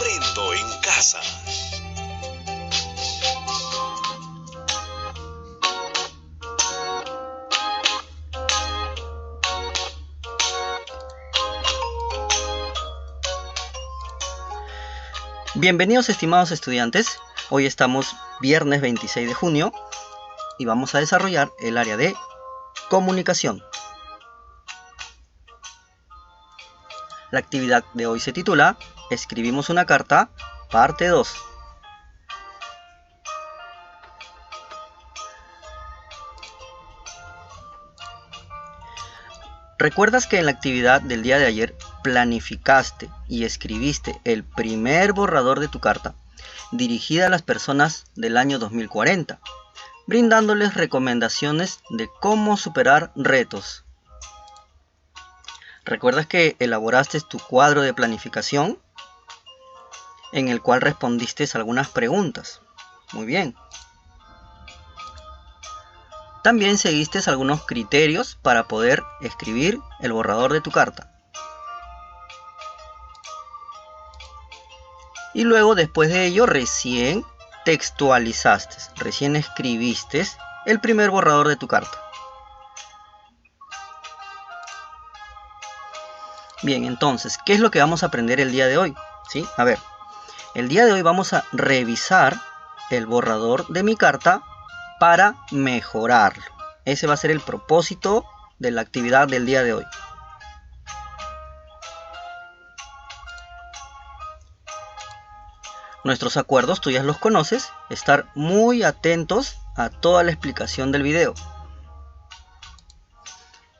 Aprendo en casa. Bienvenidos, estimados estudiantes. Hoy estamos viernes 26 de junio y vamos a desarrollar el área de comunicación. La actividad de hoy se titula Escribimos una carta, parte 2. ¿Recuerdas que en la actividad del día de ayer planificaste y escribiste el primer borrador de tu carta dirigida a las personas del año 2040, brindándoles recomendaciones de cómo superar retos? ¿Recuerdas que elaboraste tu cuadro de planificación en el cual respondiste algunas preguntas? Muy bien. También seguiste algunos criterios para poder escribir el borrador de tu carta. Y luego, después de ello, recién textualizaste, recién escribiste el primer borrador de tu carta. Bien, entonces, ¿qué es lo que vamos a aprender el día de hoy? ¿Sí? A ver, el día de hoy vamos a revisar el borrador de mi carta para mejorarlo. Ese va a ser el propósito de la actividad del día de hoy. Nuestros acuerdos tú ya los conoces, estar muy atentos a toda la explicación del video.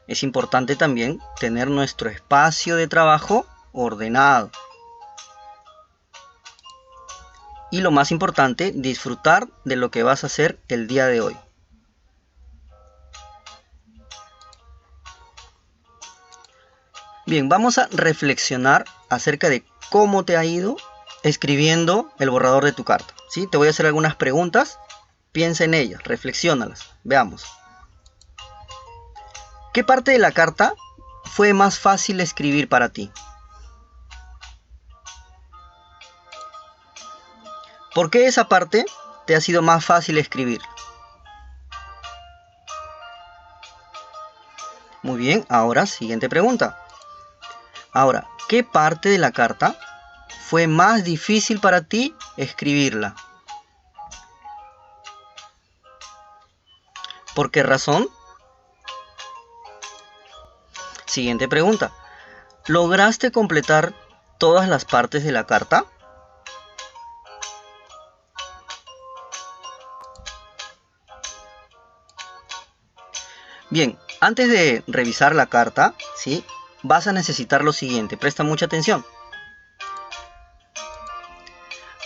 Es importante también tener nuestro espacio de trabajo ordenado. Y lo más importante, disfrutar de lo que vas a hacer el día de hoy. Bien, vamos a reflexionar acerca de cómo te ha ido escribiendo el borrador de tu carta. ¿Sí? Te voy a hacer algunas preguntas, piensa en ellas, reflexiónalas. Veamos. ¿Qué parte de la carta fue más fácil escribir para ti? ¿Por qué esa parte te ha sido más fácil escribir? Muy bien, ahora siguiente pregunta. Ahora, ¿qué parte de la carta fue más difícil para ti escribirla? ¿Por qué razón? Siguiente pregunta. ¿Lograste completar todas las partes de la carta? Bien, antes de revisar la carta, ¿sí?, vas a necesitar lo siguiente. Presta mucha atención.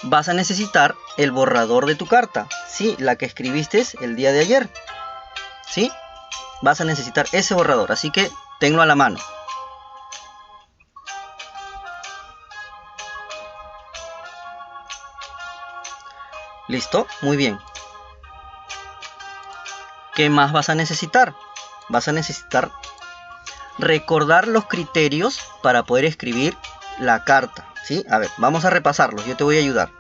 Vas a necesitar el borrador de tu carta, ¿sí?, la que escribiste el día de ayer, ¿sí? Vas a necesitar ese borrador, así que tenlo a la mano. ¿Listo? Muy bien. ¿Qué más vas a necesitar? Vas a necesitar recordar los criterios para poder escribir la carta, ¿sí? A ver, vamos a repasarlos, yo te voy a ayudar.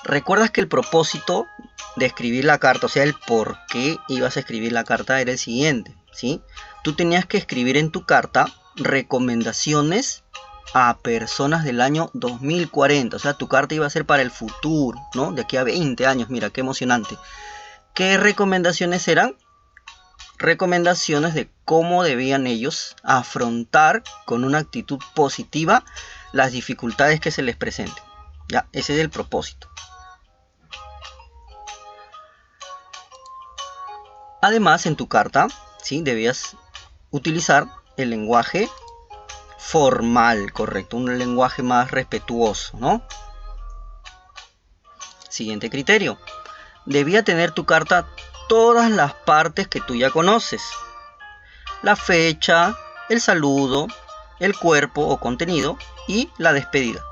¿Recuerdas que el propósito de escribir la carta, o sea, el por qué ibas a escribir la carta, era el siguiente, ¿sí? Tú tenías que escribir en tu carta recomendaciones a personas del año 2040, o sea, tu carta iba a ser para el futuro, ¿no? De aquí a 20 años, mira, qué emocionante. ¿Qué recomendaciones eran? Recomendaciones de cómo debían ellos afrontar con una actitud positiva las dificultades que se les presenten. Ya, ese es el propósito. Además, en tu carta, ¿sí?, debías utilizar el lenguaje formal, correcto, un lenguaje más respetuoso, ¿no? Siguiente criterio. Debía tener tu carta todas las partes que tú ya conoces. La fecha, el saludo, el cuerpo o contenido y la despedida.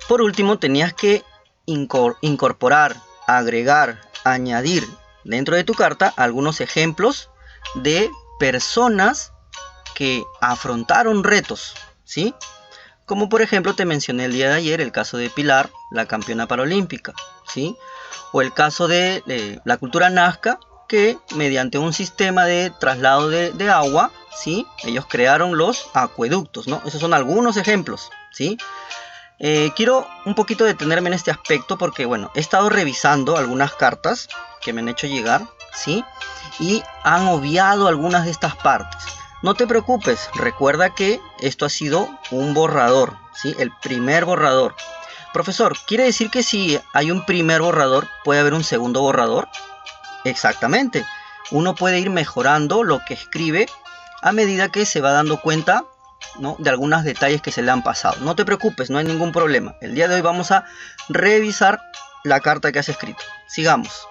Por último, tenías que incorporar, agregar, añadir dentro de tu carta algunos ejemplos de personas que afrontaron retos, ¿sí? Como por ejemplo te mencioné el día de ayer el caso de Pilar, la campeona paralímpica, ¿sí? O el caso de la cultura Nazca, que mediante un sistema de traslado de agua, ¿sí? Ellos crearon los acueductos, ¿no? Esos son algunos ejemplos, ¿sí? Quiero un poquito detenerme en este aspecto porque, bueno, he estado revisando algunas cartas que me han hecho llegar, ¿sí? Y han obviado algunas de estas partes. No te preocupes, recuerda que esto ha sido un borrador, ¿sí? El primer borrador. Profesor, ¿quiere decir que si hay un primer borrador, puede haber un segundo borrador? Exactamente. Uno puede ir mejorando lo que escribe a medida que se va dando cuenta, ¿no?, de algunos detalles que se le han pasado. No te preocupes, no hay ningún problema. El día de hoy vamos a revisar la carta que has escrito. Sigamos.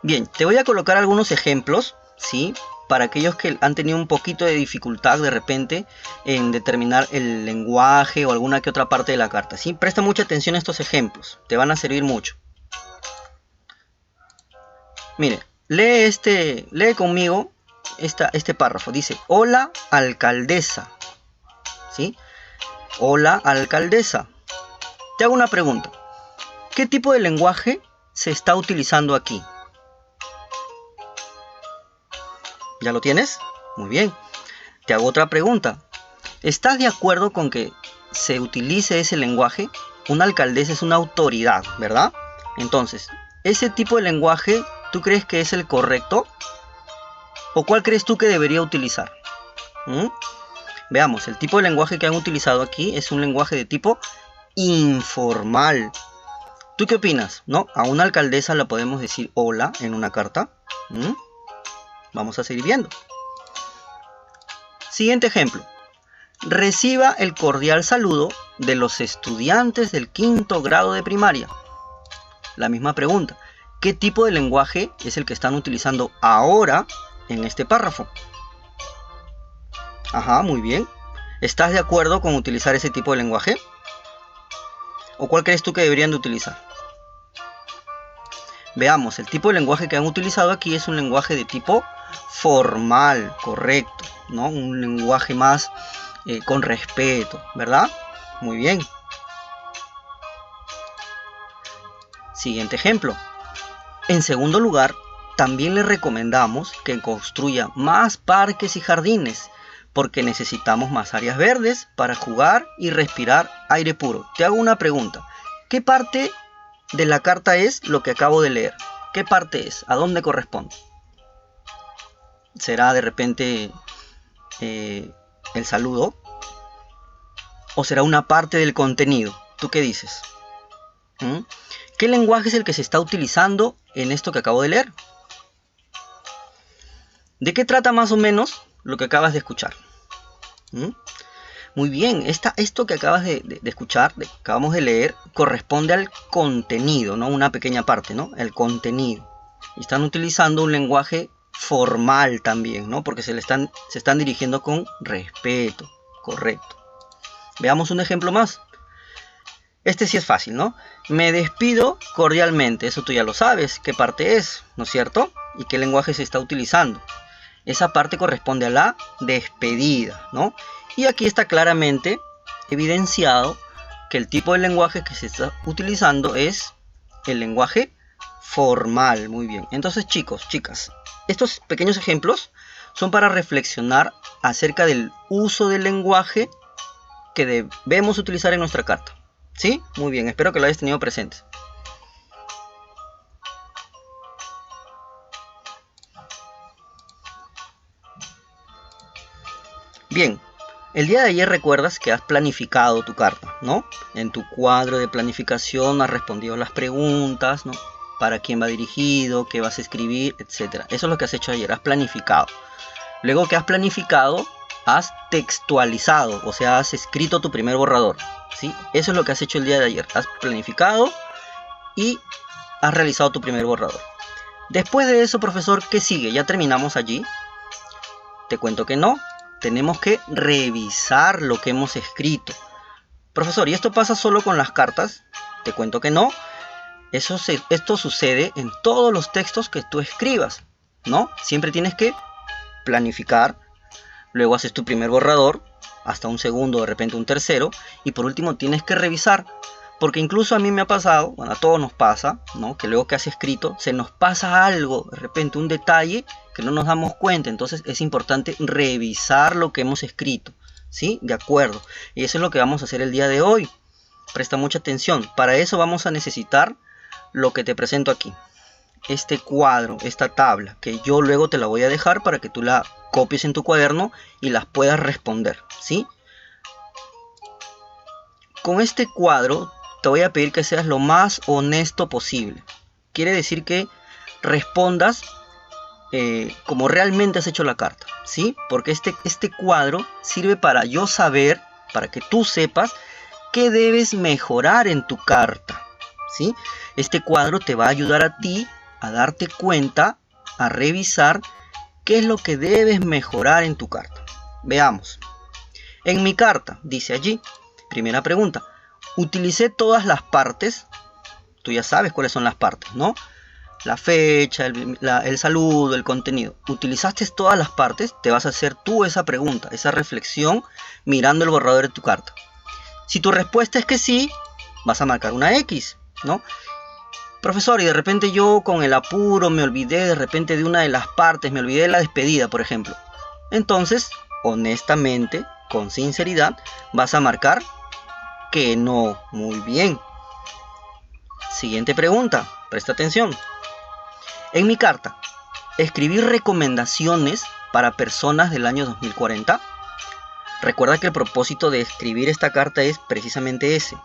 Bien, te voy a colocar algunos ejemplos, ¿sí? Para aquellos que han tenido un poquito de dificultad de repente en determinar el lenguaje o alguna que otra parte de la carta, ¿sí? Presta mucha atención a estos ejemplos, te van a servir mucho. Mire, lee conmigo este párrafo. Dice, hola alcaldesa, ¿sí? Hola alcaldesa. Te hago una pregunta. ¿Qué tipo de lenguaje se está utilizando aquí? ¿Ya lo tienes? Muy bien. Te hago otra pregunta. ¿Estás de acuerdo con que se utilice ese lenguaje? Una alcaldesa es una autoridad, ¿verdad? Entonces, ¿ese tipo de lenguaje tú crees que es el correcto? ¿O cuál crees tú que debería utilizar? Veamos, el tipo de lenguaje que han utilizado aquí es un lenguaje de tipo informal. ¿Tú qué opinas? ¿No? A una alcaldesa la podemos decir hola en una carta. Vamos a seguir viendo. Siguiente ejemplo. Reciba el cordial saludo de los estudiantes del 5º grado de primaria. La misma pregunta. ¿Qué tipo de lenguaje es el que están utilizando ahora en este párrafo? Ajá, muy bien. ¿Estás de acuerdo con utilizar ese tipo de lenguaje? ¿O cuál crees tú que deberían de utilizar? Veamos, el tipo de lenguaje que han utilizado aquí es un lenguaje de tipo formal, correcto, ¿no? Un lenguaje más con respeto, ¿verdad? Muy bien. Siguiente ejemplo. En segundo lugar, también le recomendamos que construya más parques y jardines, porque necesitamos más áreas verdes para jugar y respirar aire puro. Te hago una pregunta. ¿Qué parte de la carta es lo que acabo de leer? ¿Qué parte es? ¿A dónde corresponde? ¿Será de repente el saludo? ¿O será una parte del contenido? ¿Tú qué dices? ¿Qué lenguaje es el que se está utilizando en esto que acabo de leer? ¿De qué trata más o menos lo que acabas de escuchar? Muy bien, esto que acabas de escuchar, que acabamos de leer, corresponde al contenido, ¿no? Una pequeña parte, ¿no? El contenido. Y están utilizando un lenguaje formal también, ¿no? Porque se están dirigiendo con respeto, correcto. Veamos un ejemplo más. Este sí es fácil, ¿no? Me despido cordialmente, eso tú ya lo sabes, qué parte es, ¿no es cierto? Y qué lenguaje se está utilizando. Esa parte corresponde a la despedida, ¿no? Y aquí está claramente evidenciado que el tipo de lenguaje que se está utilizando es el lenguaje formal. Muy bien. Entonces, chicos, chicas, estos pequeños ejemplos son para reflexionar acerca del uso del lenguaje que debemos utilizar en nuestra carta. ¿Sí? Muy bien, espero que lo hayas tenido presente. Bien, el día de ayer recuerdas que has planificado tu carta, ¿no? En tu cuadro de planificación has respondido las preguntas, ¿no? Para quién va dirigido, qué vas a escribir, etc. Eso es lo que has hecho ayer, has planificado. Luego que has planificado, has textualizado, o sea, has escrito tu primer borrador, ¿sí? Eso es lo que has hecho el día de ayer. Has planificado y has realizado tu primer borrador. Después de eso, profesor, ¿qué sigue? ¿Ya terminamos allí? Te cuento que no. Tenemos que revisar lo que hemos escrito. Profesor, ¿y esto pasa solo con las cartas? Te cuento que no. Esto sucede en todos los textos que tú escribas, ¿no? Siempre tienes que planificar, luego haces tu primer borrador, hasta un segundo, de repente un tercero, y por último tienes que revisar, porque incluso a mí me ha pasado, bueno, a todos nos pasa, ¿no? Que luego que has escrito, se nos pasa algo, de repente un detalle que no nos damos cuenta, entonces es importante revisar lo que hemos escrito, ¿sí? De acuerdo, y eso es lo que vamos a hacer el día de hoy. Presta mucha atención, para eso vamos a necesitar lo que te presento aquí, este cuadro, esta tabla, que yo luego te la voy a dejar para que tú la copies en tu cuaderno y las puedas responder, ¿sí? Con este cuadro te voy a pedir que seas lo más honesto posible. Quiere decir que respondas como realmente has hecho la carta, ¿sí? Porque este cuadro sirve para yo saber, para que tú sepas qué debes mejorar en tu carta, ¿sí? Este cuadro te va a ayudar a ti a darte cuenta, a revisar qué es lo que debes mejorar en tu carta. Veamos. En mi carta, dice allí, primera pregunta, utilicé todas las partes. Tú ya sabes cuáles son las partes, ¿no? La fecha, el saludo, el contenido. ¿Utilizaste todas las partes? Te vas a hacer tú esa pregunta, esa reflexión, mirando el borrador de tu carta. Si tu respuesta es que sí, vas a marcar una X, ¿no? Profesor, y de repente yo con el apuro me olvidé de repente de una de las partes, me olvidé de la despedida, por ejemplo. Entonces, honestamente, con sinceridad, vas a marcar que no. Muy bien. Siguiente pregunta, presta atención. En mi carta, escribí recomendaciones para personas del año 2040. Recuerda que el propósito de escribir esta carta es precisamente ese.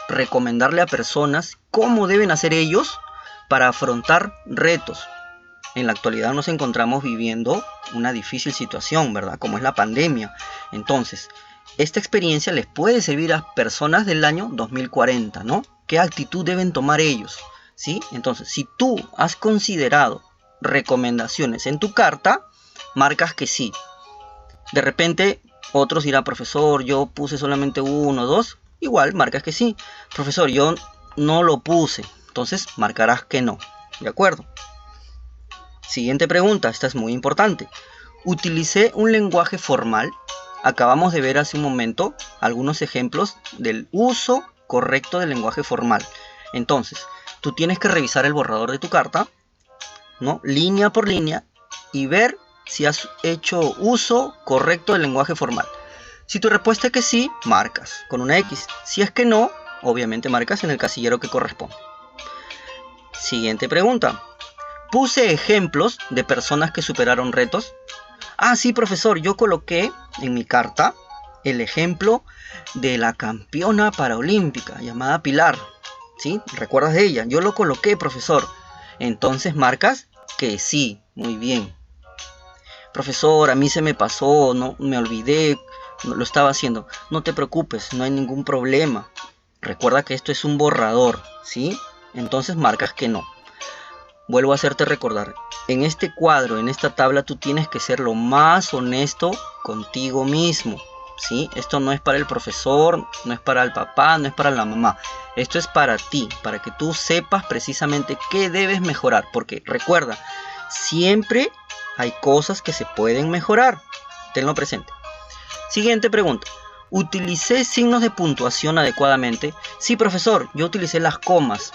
Recomendarle a personas cómo deben hacer ellos para afrontar retos. En la actualidad nos encontramos viviendo una difícil situación, ¿verdad? Como es la pandemia. Entonces, esta experiencia les puede servir a personas del año 2040, ¿no? ¿Qué actitud deben tomar ellos? ¿Sí? Entonces, si tú has considerado recomendaciones en tu carta, marcas que sí. De repente, otros dirán, profesor, yo puse solamente 1 o 2. Igual, marcas que sí. Profesor, yo no lo puse. Entonces, marcarás que no. ¿De acuerdo? Siguiente pregunta, esta es muy importante. ¿Utilicé un lenguaje formal? Acabamos de ver hace un momento algunos ejemplos del uso correcto del lenguaje formal. Entonces, tú tienes que revisar el borrador de tu carta, ¿no? Línea por línea, y ver si has hecho uso correcto del lenguaje formal. Si tu respuesta es que sí, marcas con una X. Si es que no, obviamente marcas en el casillero que corresponde. Siguiente pregunta. ¿Puse ejemplos de personas que superaron retos? Ah, sí, profesor, yo coloqué en mi carta el ejemplo de la campeona paraolímpica llamada Pilar. ¿Sí? ¿Recuerdas de ella? Yo lo coloqué, profesor. Entonces marcas que sí. Muy bien. Profesor, a mí se me pasó, no me olvidé, no lo estaba haciendo. No te preocupes, no hay ningún problema. Recuerda que esto es un borrador, ¿sí? Entonces marcas que no. Vuelvo a hacerte recordar. En este cuadro, en esta tabla, tú tienes que ser lo más honesto contigo mismo, ¿sí? Esto no es para el profesor, no es para el papá, no es para la mamá. Esto es para ti, para que tú sepas precisamente qué debes mejorar. Porque recuerda, siempre hay cosas que se pueden mejorar. Tenlo presente. Siguiente pregunta. ¿Utilicé signos de puntuación adecuadamente? Sí, profesor, yo utilicé las comas.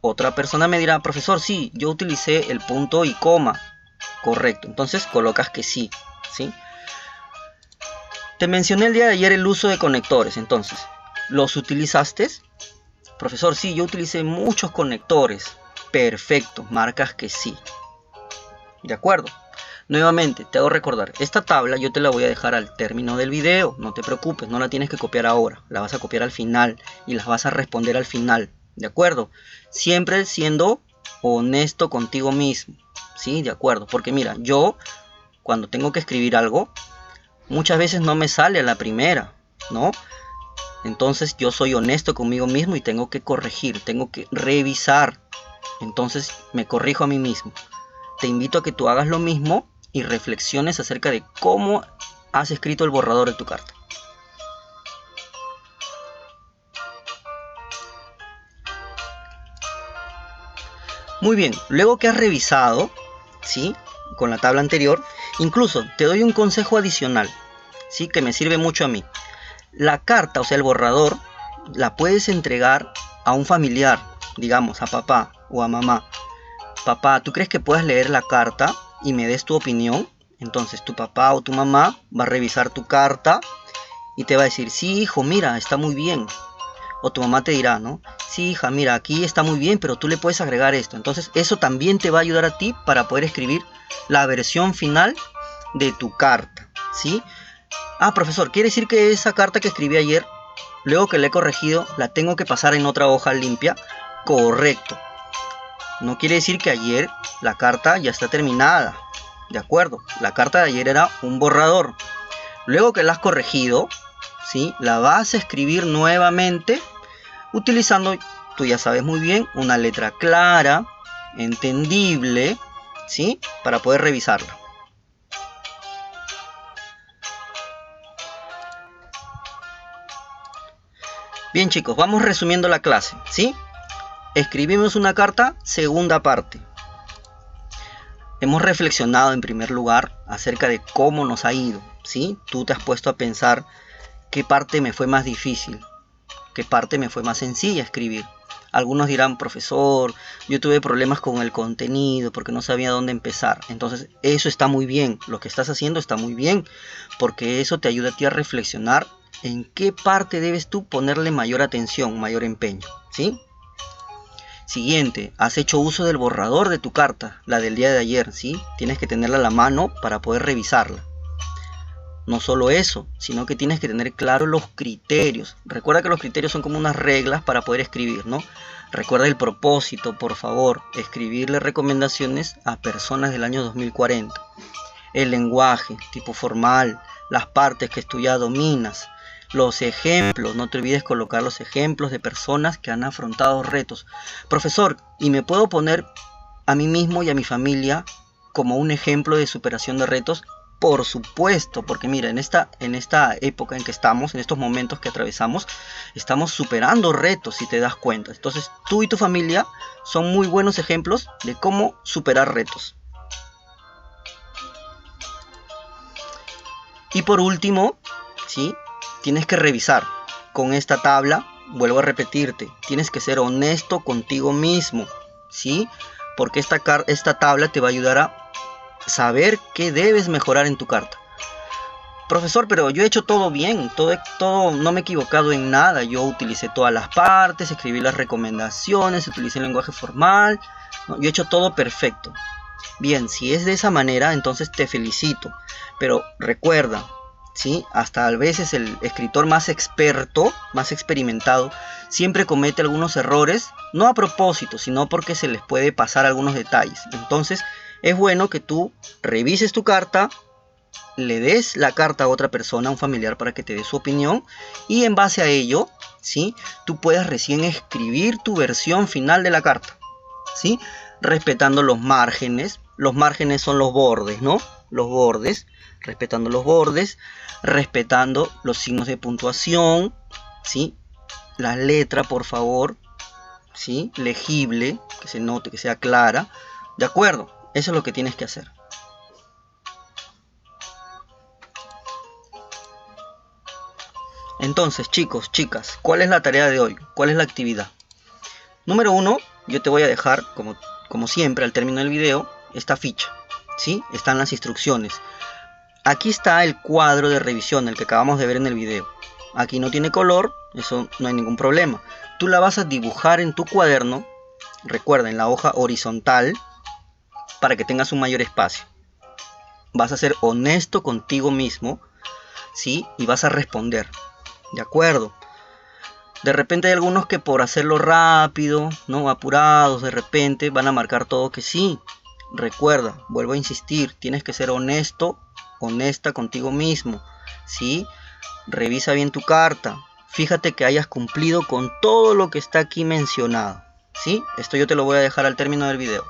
Otra persona me dirá, profesor, sí, yo utilicé el punto y coma. Correcto, entonces colocas que sí, ¿sí? Te mencioné el día de ayer el uso de conectores, entonces, ¿los utilizaste? Profesor, sí, yo utilicé muchos conectores. Perfecto, marcas que sí. ¿De acuerdo? Nuevamente, te hago recordar, esta tabla yo te la voy a dejar al término del video. No te preocupes, no la tienes que copiar ahora. La vas a copiar al final y las vas a responder al final. ¿De acuerdo? Siempre siendo honesto contigo mismo. ¿Sí? De acuerdo. Porque mira, yo cuando tengo que escribir algo, muchas veces no me sale a la primera, ¿no? Entonces yo soy honesto conmigo mismo y tengo que corregir, tengo que revisar. Entonces me corrijo a mí mismo. Te invito a que tú hagas lo mismo y reflexiones acerca de cómo has escrito el borrador de tu carta. Muy bien, luego que has revisado, ¿sí?, con la tabla anterior, incluso te doy un consejo adicional, ¿sí?, que me sirve mucho a mí. La carta, o sea, el borrador, la puedes entregar a un familiar, digamos, a papá o a mamá. Papá, ¿tú crees que puedas leer la carta y me des tu opinión? Entonces tu papá o tu mamá va a revisar tu carta y te va a decir, sí, hijo, mira, está muy bien. O tu mamá te dirá, ¿no? Sí, hija, mira, aquí está muy bien, pero tú le puedes agregar esto. Entonces eso también te va a ayudar a ti para poder escribir la versión final de tu carta, ¿sí? Ah, profesor, ¿quiere decir que esa carta que escribí ayer, luego que la he corregido, la tengo que pasar en otra hoja limpia? Correcto. No quiere decir que ayer la carta ya está terminada. De acuerdo, la carta de ayer era un borrador. Luego que la has corregido, ¿sí?, la vas a escribir nuevamente utilizando, tú ya sabes muy bien, una letra clara, entendible, ¿sí?, para poder revisarla. Bien, chicos, vamos resumiendo la clase, ¿sí? Escribimos una carta, segunda parte. Hemos reflexionado en primer lugar acerca de cómo nos ha ido, ¿sí? Tú te has puesto a pensar qué parte me fue más difícil, qué parte me fue más sencilla escribir. Algunos dirán, profesor, yo tuve problemas con el contenido porque no sabía dónde empezar. Entonces eso está muy bien, lo que estás haciendo está muy bien, porque eso te ayuda a ti a reflexionar en qué parte debes tú ponerle mayor atención, mayor empeño, ¿sí? Siguiente, has hecho uso del borrador de tu carta, la del día de ayer, ¿sí? Tienes que tenerla a la mano para poder revisarla. No solo eso, sino que tienes que tener claro los criterios. Recuerda que los criterios son como unas reglas para poder escribir, ¿no? Recuerda el propósito, por favor, escribirle recomendaciones a personas del año 2040. El lenguaje, tipo formal, las partes que tú ya dominas, los ejemplos, no te olvides colocar los ejemplos de personas que han afrontado retos. Profesor, ¿y me puedo poner a mí mismo y a mi familia como un ejemplo de superación de retos? Por supuesto, porque mira, en esta época en que estamos, en estos momentos que atravesamos, estamos superando retos, si te das cuenta. Entonces, tú y tu familia son muy buenos ejemplos de cómo superar retos. Y por último, ¿sí?, tienes que revisar con esta tabla. Vuelvo a repetirte, tienes que ser honesto contigo mismo, ¿sí? Porque esta tabla te va a ayudar a saber qué debes mejorar en tu carta. Profesor, pero yo he hecho todo bien, todo, no me he equivocado en nada. Yo utilicé todas las partes, escribí las recomendaciones, utilicé el lenguaje formal, ¿no? Yo he hecho todo perfecto. Bien, si es de esa manera, entonces te felicito. Pero recuerda, ¿sí?, hasta a veces el escritor más experto, más experimentado, siempre comete algunos errores, no a propósito, sino porque se les puede pasar algunos detalles. Entonces, es bueno que tú revises tu carta, le des la carta a otra persona, a un familiar, para que te dé su opinión, y en base a ello, ¿sí?, tú puedas recién escribir tu versión final de la carta, ¿sí?, respetando los márgenes. Los márgenes son los bordes, ¿no? Los bordes, respetando los bordes, respetando los signos de puntuación, ¿sí?, la letra, por favor, ¿sí?, legible, que se note, que sea clara. ¿De acuerdo? Eso es lo que tienes que hacer. Entonces, chicos, chicas, ¿cuál es la tarea de hoy? ¿Cuál es la actividad? Número 1, yo te voy a dejar, como siempre, al término del video, esta ficha, ¿sí? Están las instrucciones. Aquí está el cuadro de revisión, el que acabamos de ver en el video. Aquí no tiene color, eso no hay ningún problema. Tú la vas a dibujar en tu cuaderno, recuerda, en la hoja horizontal, para que tengas un mayor espacio. Vas a ser honesto contigo mismo, ¿sí? Y vas a responder, ¿de acuerdo? De repente hay algunos que por hacerlo rápido, ¿no?, apurados, de repente van a marcar todo que sí. Recuerda, vuelvo a insistir, tienes que ser honesto, honesta contigo mismo, ¿sí? Revisa bien tu carta, fíjate que hayas cumplido con todo lo que está aquí mencionado, ¿sí? Esto yo te lo voy a dejar al término del video.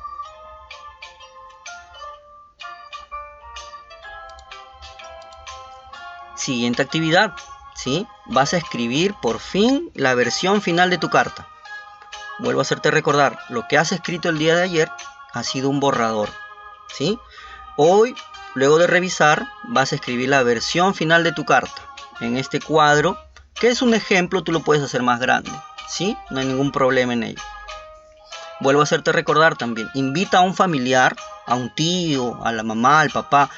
Siguiente actividad, ¿sí? Vas a escribir por fin la versión final de tu carta. vuelvo a hacerte recordar, lo que has escrito el día de ayer ha sido un borrador, ¿sí? Hoy, luego de revisar, vas a escribir la versión final de tu carta. En este cuadro, que es un ejemplo, tú lo puedes hacer más grande, ¿sí? No hay ningún problema en ello. Vuelvo a hacerte recordar también, invita a un familiar, a un tío, a la mamá, al papá.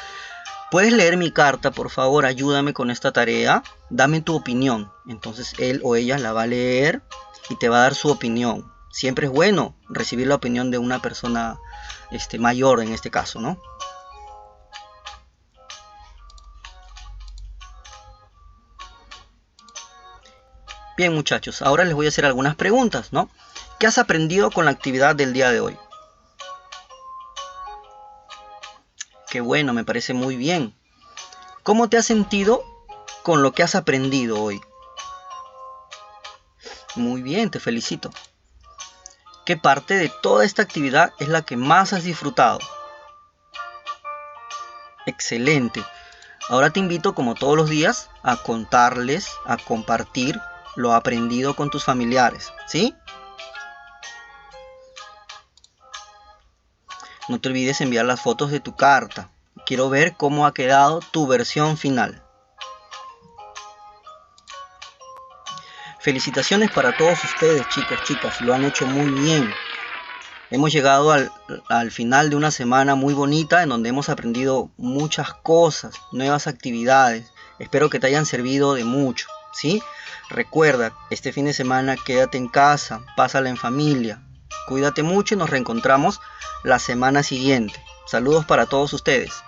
¿Puedes leer mi carta, por favor? Ayúdame con esta tarea. Dame tu opinión. Entonces él o ella la va a leer y te va a dar su opinión. Siempre es bueno recibir la opinión de una persona mayor en este caso, ¿no? Bien, muchachos, ahora les voy a hacer algunas preguntas, ¿no? ¿Qué has aprendido con la actividad del día de hoy? Qué bueno, me parece muy bien. ¿Cómo te has sentido con lo que has aprendido hoy? Muy bien, te felicito. ¿Qué parte de toda esta actividad es la que más has disfrutado? Excelente. Ahora te invito, como todos los días, a contarles, a compartir lo aprendido con tus familiares, ¿sí? No te olvides enviar las fotos de tu carta. Quiero ver cómo ha quedado tu versión final. Felicitaciones para todos ustedes, chicos, chicas. Lo han hecho muy bien. Hemos llegado al final de una semana muy bonita en donde hemos aprendido muchas cosas, nuevas actividades. Espero que te hayan servido de mucho, ¿sí? Recuerda, este fin de semana quédate en casa, pásala en familia. Cuídate mucho y nos reencontramos la semana siguiente. Saludos para todos ustedes.